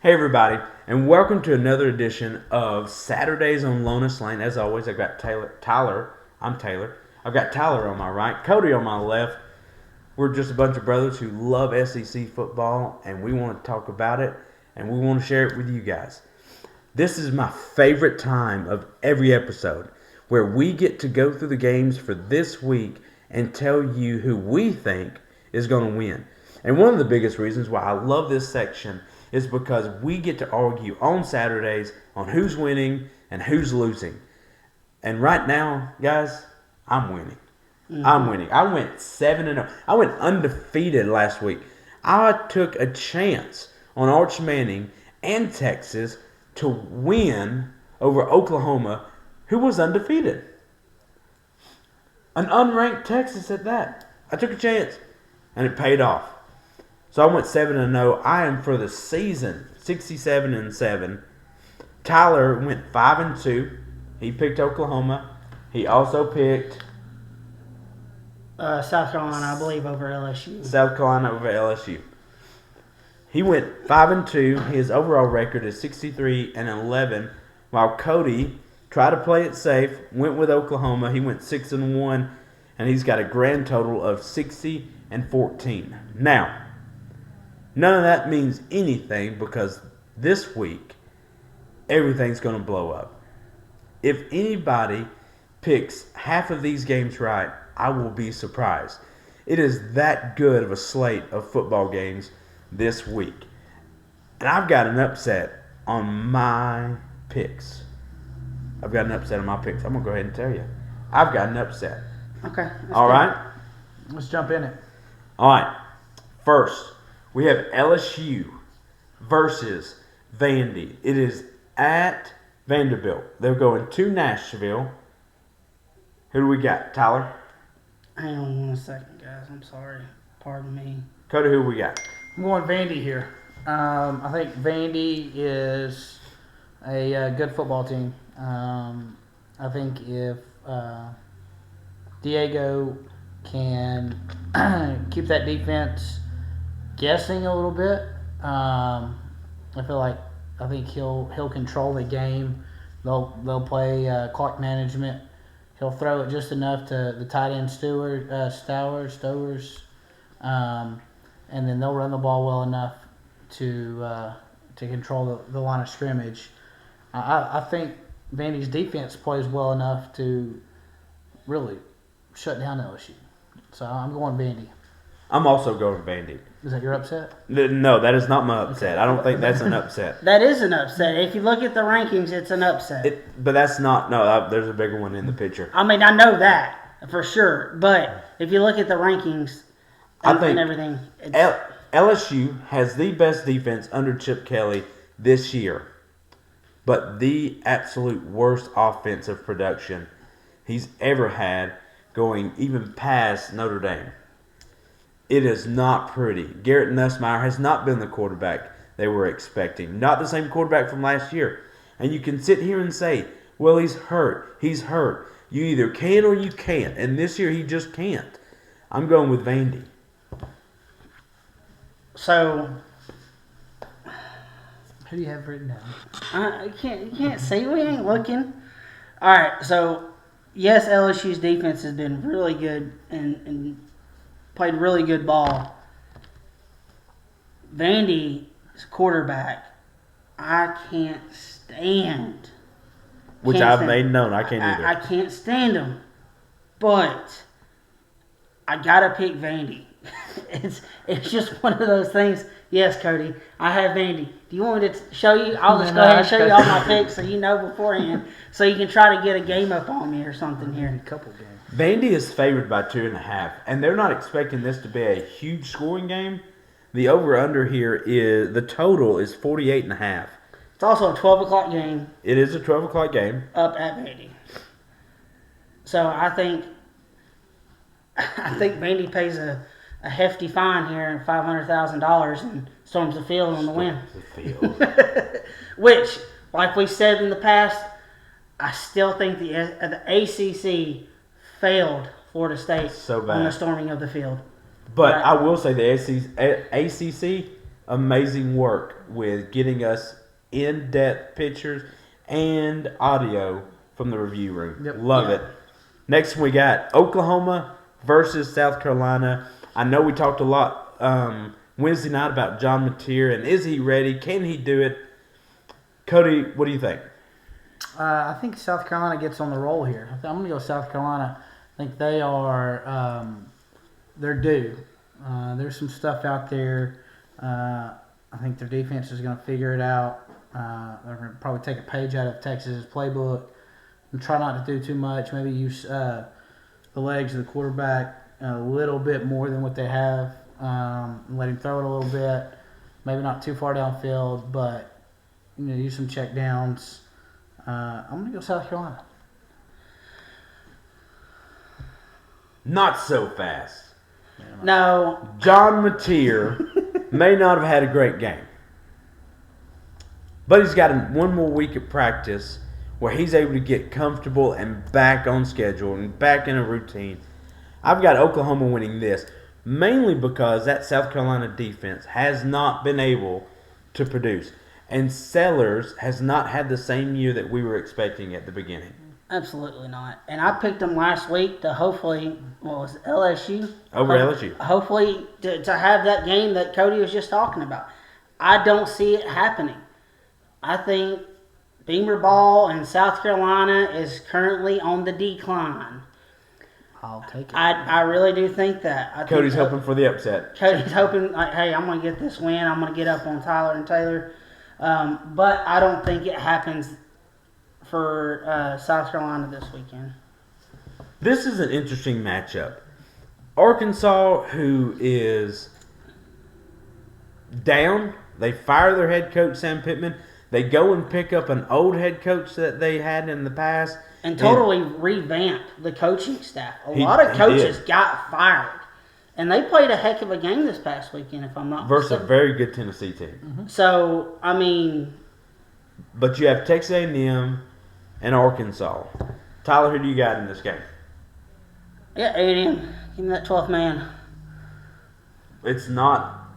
Hey everybody, and welcome to another edition of Saturdays on Lonas Lane. As always, I've got Tyler. I'm Taylor. I've got Tyler on my right, Cody on my left. We're just a bunch of brothers who love SEC football, and we want to talk about it, and we want to share it with you guys. This is my favorite time of every episode, where we get to go through the games for this week and tell you who we think is going to win. And one of the biggest reasons why I love this section is because we get to argue on Saturdays on who's winning and who's losing. And right now, guys, I'm winning. I'm winning. I went 7-0. I went undefeated last week. I took a chance on Arch Manning and Texas to win over Oklahoma, who was undefeated. An unranked Texas at that. I took a chance, and it paid off. So I went 7-0. I am for the season 67-7. Tyler went 5-2. He picked Oklahoma. He also picked South Carolina, I believe, over LSU. South Carolina over LSU. He went 5-2. His overall record is 63-11. While Cody tried to play it safe, went with Oklahoma. He went 6-1, and he's got a grand total of 60-14. Now, none of that means anything because this week, everything's going to blow up. If anybody picks half of these games right, I will be surprised. It is that good of a slate of football games this week. And I've got an upset on my picks. I'm going to go ahead and tell you. I've got an upset. Okay. All right? Let's jump in it. All right. First, we have LSU versus Vandy. It is at Vanderbilt. They're going to Nashville. Who do we got? Tyler? Hang on 1 second, guys. I'm sorry. Pardon me. Cody, who we got? I'm going Vandy here. I think Vandy is a good football team. I think if Diego can keep that defense guessing a little bit, I think he'll control the game. They'll play clock management. He'll throw it just enough to the tight end Stowers, and then they'll run the ball well enough to control the line of scrimmage. I think Vandy's defense plays well enough to really shut down LSU. So I'm going Vandy. I'm also going Vandy. Is that your upset? No, that is not my upset. I don't think that's an upset. That is an upset. If you look at the rankings, it's an upset. But that's not. No, there's a bigger one in the picture. I mean, I know that for sure. But if you look at the rankings and everything, LSU has the best defense under Chip Kelly this year, but the absolute worst offensive production he's ever had, going even past Notre Dame. It is not pretty. Garrett Nussmeier has not been the quarterback they were expecting. Not the same quarterback from last year. And you can sit here and say, well, he's hurt. He's hurt. You either can or you can't. And this year he just can't. I'm going with Vandy. So, Who do you have written down? you can't see. We ain't looking. All right. So, yes, LSU's defense has been really good and played really good ball. Vandy's quarterback, I can't stand. Which I've made known. I can't either. I can't stand him. But I got to pick Vandy. It's just one of those things. Yes, Cody, I have Vandy. Do you want me to show you? I'll just go ahead and show you all my picks so you know beforehand. So you can try to get a game up on me or something here. A couple games. Vandy is favored by 2.5, and they're not expecting this to be a huge scoring game. The over-under here is, the total is 48.5. It's also a 12 o'clock game. It is a 12 o'clock game. Up at Vandy. So I think Vandy pays a hefty fine here and $500,000 and storms the field on the win. Which, like we said in the past, I still think the ACC failed Florida State so bad on the storming of the field. But I will say the ACC amazing work with getting us in-depth pictures and audio from the review room. Yep. Love Yeah. it. Next we got Oklahoma versus South Carolina. I know we talked a lot Wednesday night about John Mateer and is he ready? Can he do it? Cody, what do you think? I think South Carolina gets on the roll here. I'm going to go South Carolina. I think they are they're due. There's some stuff out there. I think their defense is going to figure it out. They're going to probably take a page out of Texas's playbook and try not to do too much. Maybe use the legs of the quarterback a little bit more than what they have. And let him throw it a little bit. Maybe not too far downfield, but use some check downs. I'm going to go South Carolina. Not so fast. No, John Mateer may not have had a great game. But he's got one more week of practice where he's able to get comfortable and back on schedule and back in a routine. I've got Oklahoma winning this, mainly because that South Carolina defense has not been able to produce. And Sellers has not had the same year that we were expecting at the beginning. absolutely not. And I picked them last week to hopefully, what was it, LSU? Over LSU. Hopefully to have that game that Cody was just talking about. I don't see it happening. I think Beamer ball in South Carolina is currently on the decline. I'll take it. I really do think that. I Cody's think hoping for the upset. Cody's hoping, like, hey, I'm going to get this win. I'm going to get up on Tyler and Taylor. But I don't think it happens for South Carolina this weekend. This is an interesting matchup. Arkansas, who is down, they fire their head coach, Sam Pittman. They go and pick up an old head coach that they had in the past. And totally revamp the coaching staff. A He- lot of he coaches did. got fired. And they played a heck of a game this past weekend, if I'm not Versus a mistaken. very good Tennessee team. So, I mean, But you have Texas A&M and Arkansas. Tyler, who do you got in this game? yeah, A&M. Give me that 12th man. It's not.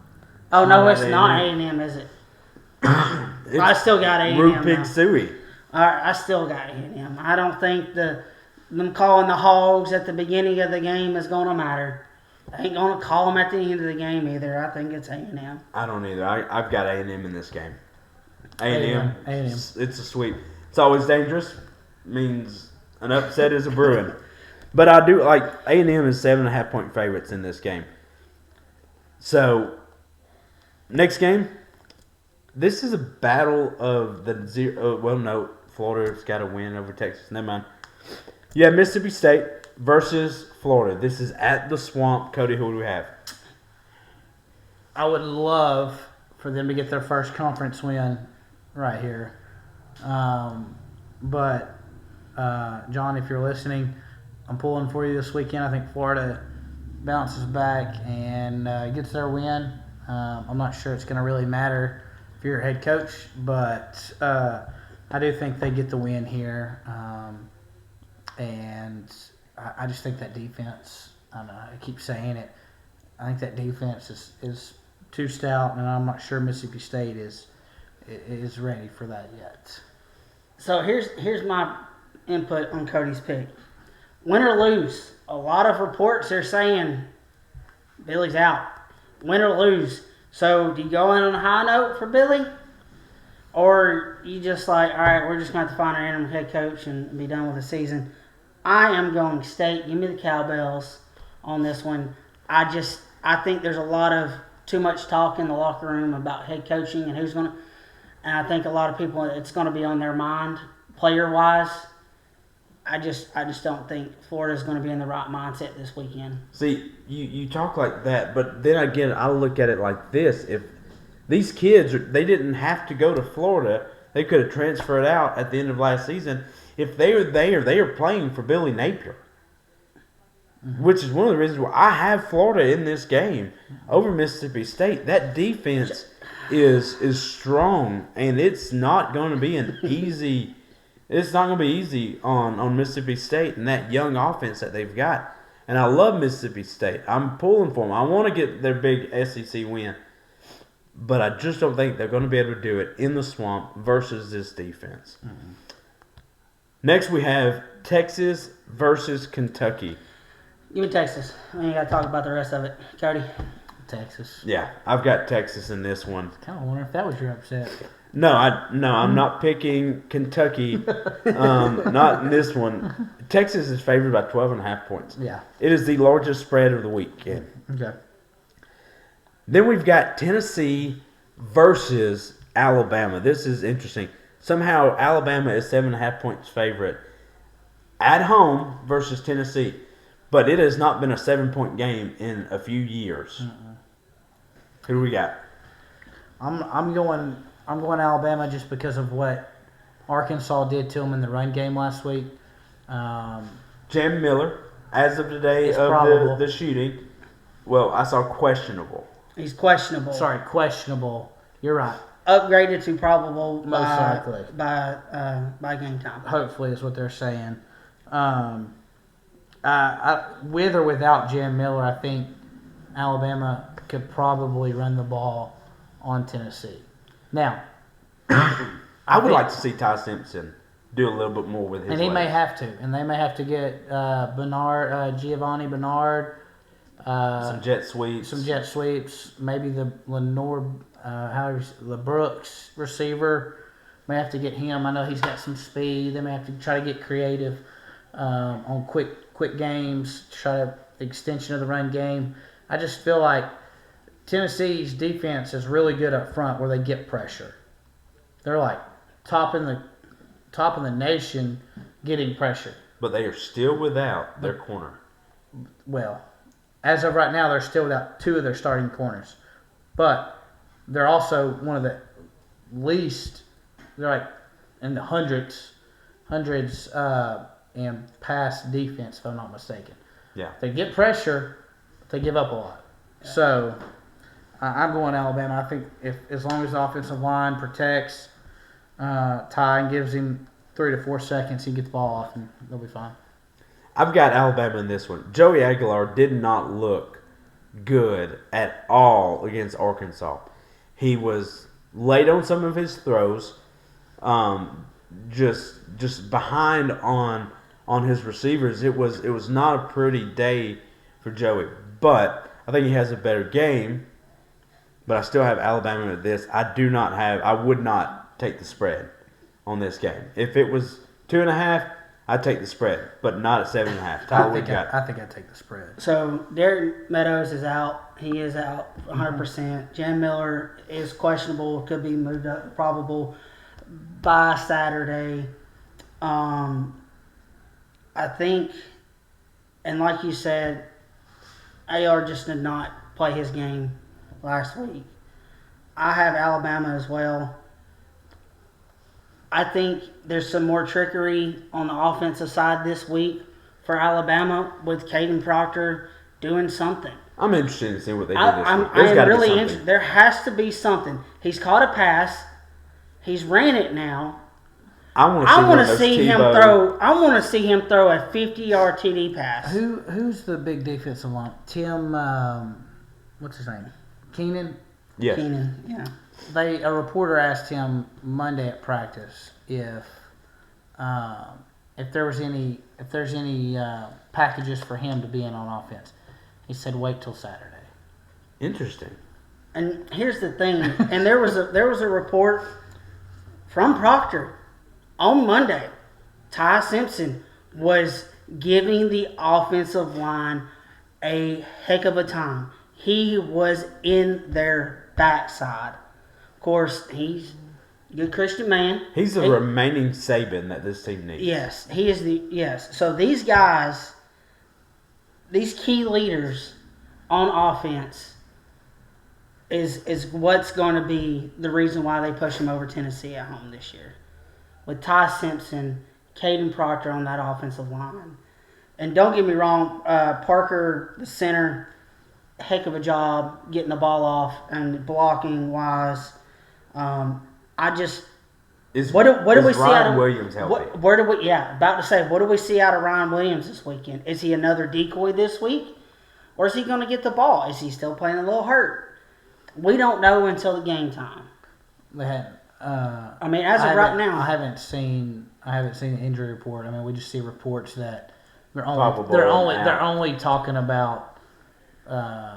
Oh, no, not it's not A&M. A&M, is it? It's I still got A&M. Rupig now. Suey. I still got A&M. I don't think them calling the Hogs at the beginning of the game is going to matter. They ain't going to call them at the end of the game either. I think it's A&M. I don't either. I've got A&M in this game. A&M. A&M. It's a sweep. It's always dangerous. Means an upset is a brewing. But I do like A&M is 7.5 point favorites in this game. So next game, this is a battle of the zero. Well, no, Florida's got a win over Texas. Never mind. You have Mississippi State versus Florida. This is at the Swamp. Cody, who do we have? I would love for them to get their first conference win right here. But, John, if you're listening, I'm pulling for you this weekend. I think Florida bounces back and gets their win. I'm not sure it's going to really matter if you're a head coach, but I do think they get the win here. And I just think that defense, I don't know, I keep saying it, I think that defense is too stout, and I'm not sure Mississippi State is ready for that yet. So here's my input on Cody's pick. Win or lose, a lot of reports are saying Billy's out. Win or lose. So do you go in on a high note for Billy? Or you just like, all right, we're just going to have to find our interim head coach and be done with the season. I am going State. Give me the Cowbells on this one. I think there's a lot of too much talk in the locker room about head coaching and who's going to. And I think a lot of people, it's going to be on their mind player-wise. I just don't think Florida's going to be in the right mindset this weekend. See, you talk like that, but then again, I look at it like this. If these kids, they didn't have to go to Florida. They could have transferred out at the end of last season. If they are there, they are playing for Billy Napier. Which is one of the reasons why I have Florida in this game over Mississippi State. That defense is strong, and it's not going to be an easy. It's not going to be easy on Mississippi State and that young offense that they've got. And I love Mississippi State. I'm pulling for them. I want to get their big SEC win. but I just don't think they're going to be able to do it in the swamp versus this defense. Mm-hmm. Next, we have Texas versus Kentucky. Give me Texas. I ain't got to talk about the rest of it. Cody. Texas. Yeah, I've got Texas in this one. Kind of wonder if that was your upset. No, I'm not picking Kentucky. Not in this one. Texas is favored by 12.5 points. Yeah. It is the largest spread of the weekend. Okay. Then we've got Tennessee versus Alabama. This is interesting. Somehow Alabama is 7.5 points favorite at home versus Tennessee, but it has not been a 7-point game in a few years. Who do we got? I'm going Alabama just because of what Arkansas did to them in the run game last week. Jam Miller, as of today It's of probable. the shooting. Well, I saw questionable. He's questionable. Sorry, questionable. You're right. Upgraded to probable Most likely. by game time. Hopefully is what they're saying. With or without Jam Miller, I think Alabama could probably run the ball on Tennessee. Now, I would like to see Ty Simpson do a little bit more with his and he may legs. have to, and they may have to get Giovanni Bernard, Some jet sweeps. some jet sweeps, maybe the LeBrooks receiver. May have to get him. I know he's got some speed. They may have to try to get creative on quick games, try to extension of the run game. I just feel like Tennessee's defense is really good up front where they get pressure. They're like top in the nation getting pressure. But they are still without their corner. Well, as of right now, they're still without two of their starting corners. But they're also one of the least, they're like in the hundreds in pass defense, if I'm not mistaken. Yeah. They get pressure, they give up a lot. So I'm going Alabama. I think if as long as the offensive line protects Ty and gives him 3 to 4 seconds, he gets the ball off and they'll be fine. I've got Alabama in this one. Joey Aguilar did not look good at all against Arkansas. He was late on some of his throws, just behind on his receivers. It was not a pretty day for Joey, but I think he has a better game. But I still have Alabama at this. I would not take the spread on this game. If it was 2.5, I'd take the spread, but not at 7.5. Tyler, what you got? I think I'd take the spread. So Derek Meadows is out. He is out 100%. Jan Miller is questionable. Could be moved up, probable by Saturday. I think, and like you said, AR just did not play his game last week. I have Alabama as well. I think there's some more trickery on the offensive side this week for Alabama with Caden Proctor doing something. I'm interested in seeing what they do this week. I am There's gotta be really something. interested. There has to be something. He's caught a pass. He's ran it now. I want to see him throw. I want to see him throw a 50-yard TD pass. Who's the big defensive line? Tim, what's his name? Keenan. Yes. Keenan, yeah. A reporter asked him Monday at practice if there's any packages for him to be in on offense. He said wait till Saturday. Interesting. And here's the thing. And there was a report from Proctor on Monday. Ty Simpson was giving the offensive line a heck of a time. He was in their backside. Of course, he's a good Christian man. He's the remaining Saban that this team needs. Yes, he is yes. So these guys, these key leaders on offense is what's going to be the reason why they push him over Tennessee at home this year. With Ty Simpson, Caden Proctor on that offensive line. And don't get me wrong, Parker, the center, heck of a job getting the ball off and blocking wise. What do we see out of Williams healthy? About to say, what do we see out of Ryan Williams this weekend? Is he another decoy this week? Or is he going to get the ball? Is he still playing a little hurt? We don't know until the game time. They had. I mean, as of right now, I haven't seen the injury report. I mean, we just see reports that they're Probable only talking about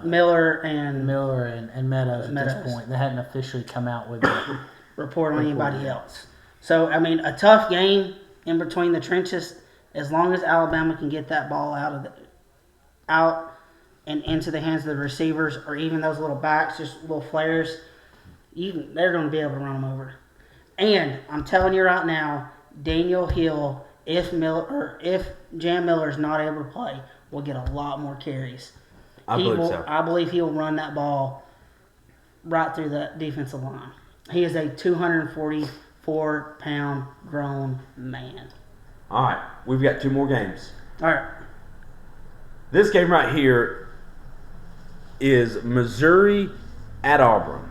Miller and Meadows at this point. They hadn't officially come out with a report on anybody else. So, I mean, a tough game in between the trenches. As long as Alabama can get that ball out and into the hands of the receivers, or even those little backs, just little flares, they're going to be able to run them over. And I'm telling you right now, Daniel Hill, if Jam Miller is not able to play, will get a lot more carries. I believe he'll run that ball right through the defensive line. He is a 244-pound grown man. All right, we've got 2 more games. All right. This game right here is Missouri at Auburn.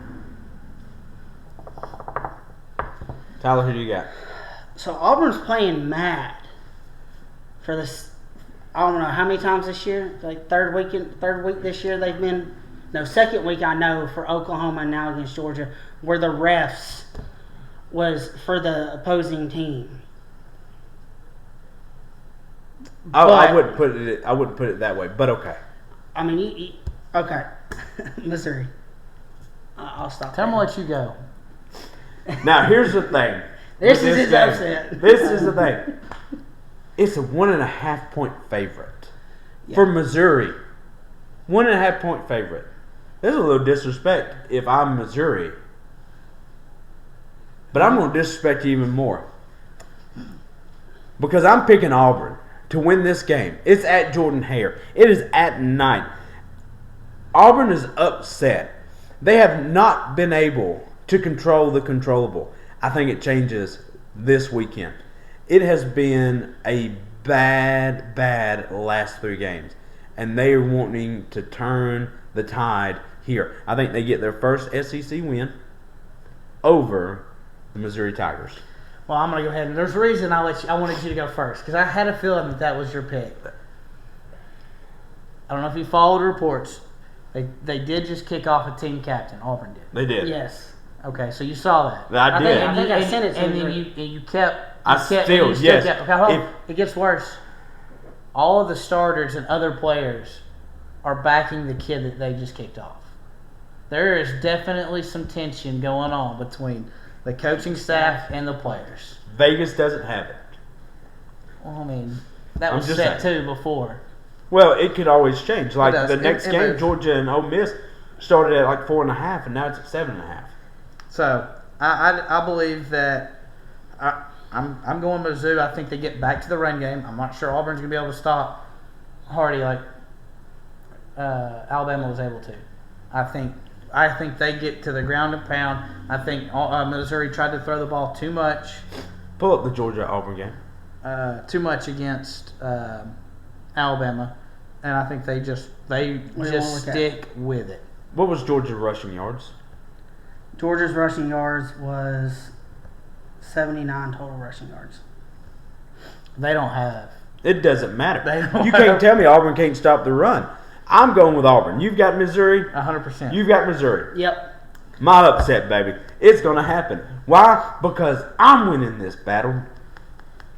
Tyler, who do you got? So Auburn's playing mad for this. I don't know how many times this year. Like third week this year they've been. No, second week I know for Oklahoma and now against Georgia, where the refs was for the opposing team. I wouldn't put it that way, but okay. I mean, okay, Missouri. I'll stop. Tell them to let you go. Now here's the thing. This is his upset. This is the thing. It's a 1.5 point favorite for Missouri. 1.5 point favorite. There's a little disrespect if I'm Missouri, but I'm going to disrespect you even more because I'm picking Auburn to win this game. It's at Jordan-Hare. It is at night. Auburn is upset. They have not been able to control the controllable. I think it changes this weekend. It has been a bad last 3 games, and they are wanting to turn the tide here. I think they get their first SEC win over the Missouri Tigers. Well, I'm going to go ahead. And there's a reason I wanted you to go first, because I had a feeling that was your pick. I don't know if you followed reports. They did just kick off a team captain. Auburn did. They did. Yes. Okay, so you saw that. I did. I think I sent it to and you. then you kept. Yes. Okay, it gets worse. All of the starters and other players are backing the kid that they just kicked off. There is definitely some tension going on between the coaching staff and the players. Vegas doesn't have it. Well, I mean, that was set too before. Well, it could always change. Like the next game, moves. Georgia and Ole Miss started at like 4.5, and now it's at 7.5. So I believe that I'm going Mizzou. I think they get back to the run game. I'm not sure Auburn's going to be able to stop Hardy like Alabama was able to. I think they get to the ground and pound. I think Missouri tried to throw the ball too much. Pull up the Georgia-Auburn game. Too much against Alabama, and I think they just stick with it. What was Georgia's rushing yards? Georgia's rushing yards was 79 total rushing yards. They don't have. It doesn't matter. You can't tell me Auburn can't stop the run. I'm going with Auburn. You've got Missouri. 100%. You've got Missouri. Yep. My upset, baby. It's going to happen. Why? Because I'm winning this battle.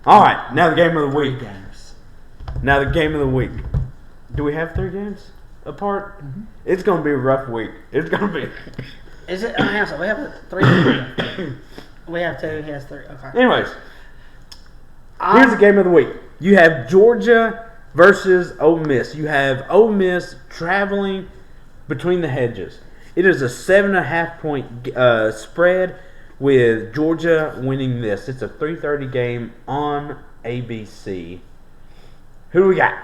All right, now the game of the week. 3 games. Now the game of the week. Do we have 3 games apart? Mm-hmm. It's going to be a rough week. It's going to be. Is it? So we have 3. We have 2. He has 3. Okay. Anyways, here's the game of the week. You have Georgia versus Ole Miss. You have Ole Miss traveling between the hedges. It is a 7.5 point spread with Georgia winning this. It's a 3:30 game on ABC. Who do we got?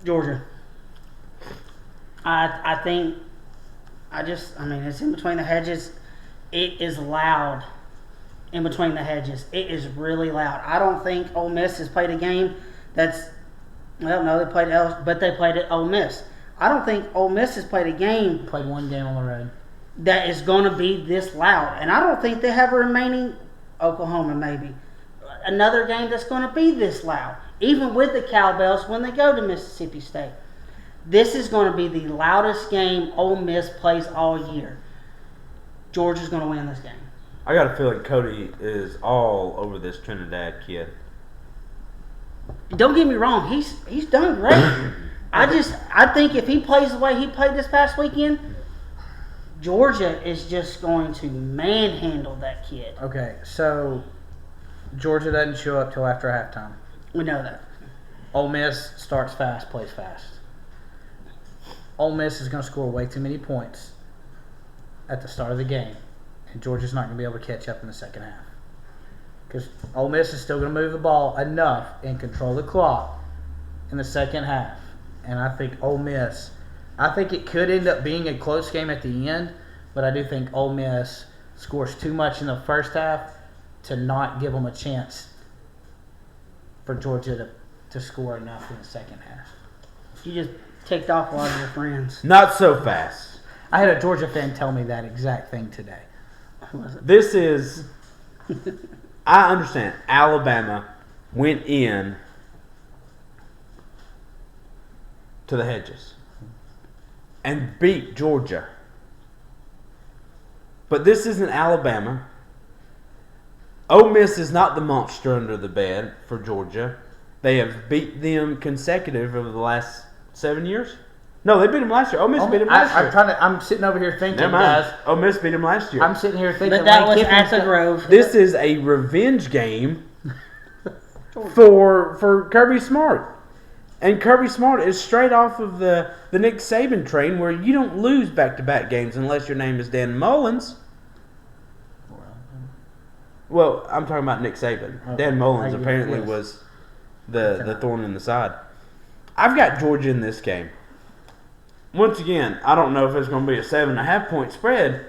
Georgia. I think. It's in between the hedges. It is loud in between the hedges. It is really loud. I don't think Ole Miss has played a game that's. Well, no, they played but they played at Ole Miss. I don't think Ole Miss has played a game. Played 1 game on the road. That is going to be this loud. And I don't think they have a remaining, Oklahoma maybe, another game that's going to be this loud. Even with the cowbells when they go to Mississippi State. This is going to be the loudest game Ole Miss plays all year. Georgia's going to win this game. I got a feeling Cody is all over this Trinidad kid. Don't get me wrong, he's done great. I think if he plays the way he played this past weekend, Georgia is just going to manhandle that kid. Okay, so Georgia doesn't show up till after halftime. We know that. Ole Miss starts fast, plays fast. Ole Miss is going to score way too many points at the start of the game, and Georgia's not going to be able to catch up in the second half. Because Ole Miss is still going to move the ball enough and control the clock in the second half. And I think Ole Miss, I think it could end up being a close game at the end, but I do think Ole Miss scores too much in the first half to not give them a chance for Georgia to score enough in the second half. You just ticked off a lot of your friends. Not so fast. I had a Georgia fan tell me that exact thing today. Who was it? This is, I understand, Alabama went in to the hedges and beat Georgia. But this isn't Alabama. Ole Miss is not the monster under the bed for Georgia. They have beat them consecutive over the last 7 years. No, they beat them last year. Ole Miss beat them last year. I'm sitting over here thinking, Never mind. guys. Ole Miss beat them last year. I'm sitting here thinking, But that Lane was Kiffin's at the Grove. This is a revenge game for Kirby Smart. And Kirby Smart is straight off of the Nick Saban train where you don't lose back-to-back games unless your name is Dan Mullins. Well, I'm talking about Nick Saban. Oh, Dan Mullins apparently yes. was the thorn in the side. I've got Georgia in this game. Once again, I don't know if it's going to be a 7.5 point spread,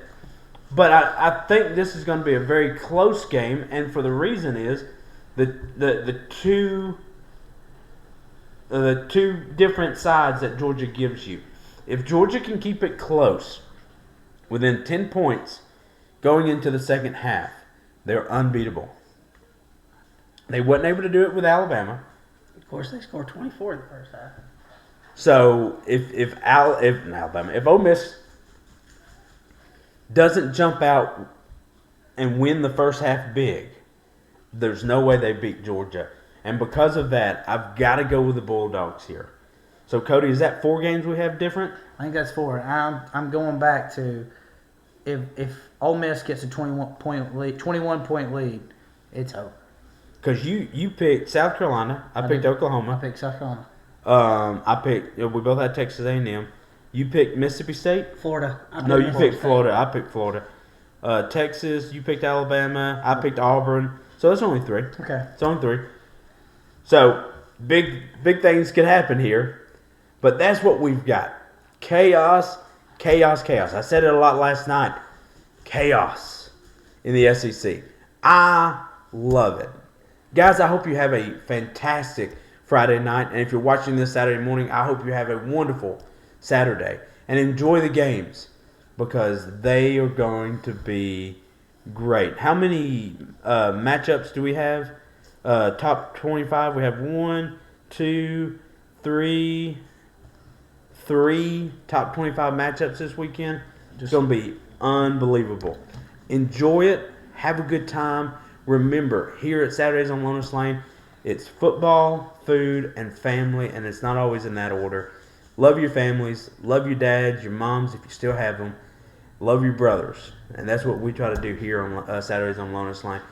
but I think this is going to be a very close game, and for the reason is the two different sides that Georgia gives you. If Georgia can keep it close, within 10 points, going into the second half, they're unbeatable. They wasn't able to do it with Alabama. Of course, they scored 24 in the first half. So if Ole Miss doesn't jump out and win the first half big, there's no way they beat Georgia. And because of that, I've got to go with the Bulldogs here. So Cody, is that 4 games we have different? I think that's 4. I'm going back to if Ole Miss gets a 21 point lead, it's over. Because you picked South Carolina, I picked Oklahoma. I picked South Carolina. We both had Texas A&M. You picked Mississippi State? Florida. You picked Florida. I picked Florida. Texas, you picked Alabama. I picked Auburn. So that's only 3. Okay. It's only 3. So big things could happen here. But that's what we've got. Chaos, chaos, chaos. I said it a lot last night. Chaos in the SEC. I love it. Guys, I hope you have a fantastic Friday night. And if you're watching this Saturday morning, I hope you have a wonderful Saturday. And enjoy the games because they are going to be great. How many matchups do we have? Top 25. We have 1, 2, 3 top 25 matchups this weekend. It's going to be unbelievable. Enjoy it. Have a good time. Remember, here at Saturdays on Lonas Lane, it's football, food, and family, and it's not always in that order. Love your families. Love your dads, your moms, if you still have them. Love your brothers. And that's what we try to do here on Saturdays on Lonas Lane.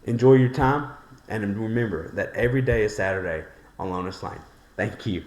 Enjoy your time, and remember that every day is Saturday on Lonas Lane. Thank you.